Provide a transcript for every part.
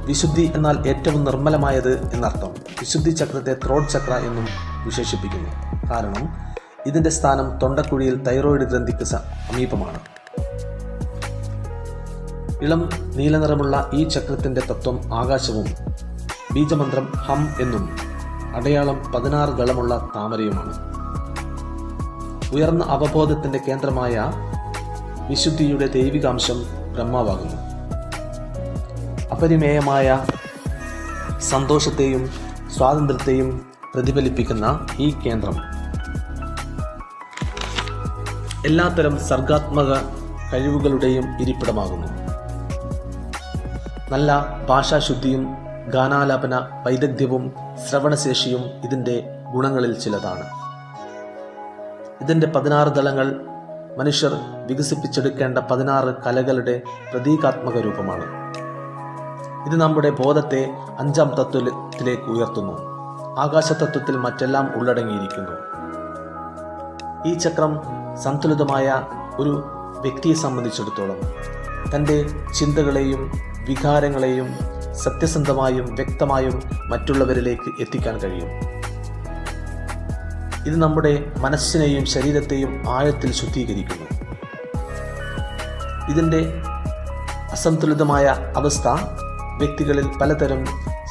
വിശുദ്ധി എന്നാൽ ഏറ്റവും നിർമ്മലമായത് എന്നർത്ഥം. വിശുദ്ധി ചക്രത്തെ ത്രോട്ട് ചക്ര എന്നും വിശേഷിപ്പിക്കുന്നു. കാരണം ഇതിൻ്റെ സ്ഥാനം തൊണ്ടക്കുഴിയിൽ തൈറോയിഡ് ഗ്രന്ഥിക്ക് സമീപമാണ്. ഇളം നീലനിറമുള്ള ഈ ചക്രത്തിൻ്റെ തത്വം ആകാശവും ബീജമന്ത്രം ഹം എന്നും അടയാളം 16 ഗളമുള്ള താമരയുമാണ്. ഉയർന്ന അവബോധത്തിൻ്റെ കേന്ദ്രമായ വിശുദ്ധിയുടെ ദൈവികാംശം ബ്രഹ്മാവാകുന്നു. അപരിമേയമായ സന്തോഷത്തെയും സ്വാതന്ത്ര്യത്തെയും പ്രതിഫലിപ്പിക്കുന്ന ഈ കേന്ദ്രം എല്ലാത്തരം സർഗാത്മക കഴിവുകളുടെയും ഇരിപ്പിടമാകുന്നു. നല്ല ഭാഷാശുദ്ധിയും ഗാനാലാപന വൈദഗ്ധ്യവും ശ്രവണശേഷിയും ഇതിൻ്റെ ഗുണങ്ങളിൽ ചിലതാണ്. ഇതിൻ്റെ 16 ദളങ്ങൾ മനുഷ്യർ വികസിപ്പിച്ചെടുക്കേണ്ട 16 കലകളുടെ പ്രതീകാത്മക രൂപമാണ്. ഇത് നമ്മുടെ ബോധത്തെ 5-ാം തത്വത്തിലേക്ക് ഉയർത്തുന്നു. ആകാശതത്വത്തിൽ മറ്റെല്ലാം ഉള്ളടങ്ങിയിരിക്കുന്നു. ഈ ചക്രം സന്തുലിതമായ ഒരു വ്യക്തിയെ സംബന്ധിച്ചിടത്തോളം തൻ്റെ ചിന്തകളെയും വികാരങ്ങളെയും സത്യസന്ധമായും വ്യക്തമായും മറ്റുള്ളവരിലേക്ക് എത്തിക്കാൻ കഴിയും. ഇത് നമ്മുടെ മനസ്സിനെയും ശരീരത്തെയും ആഴത്തിൽ ശുദ്ധീകരിക്കുന്നു. ഇതിൻ്റെ അസന്തുലിതമായ അവസ്ഥ വ്യക്തികളിൽ പലതരം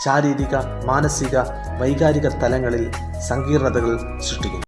ശാരീരിക, മാനസിക, വൈകാരിക തലങ്ങളിൽ സങ്കീർണതകൾ സൃഷ്ടിക്കുന്നു.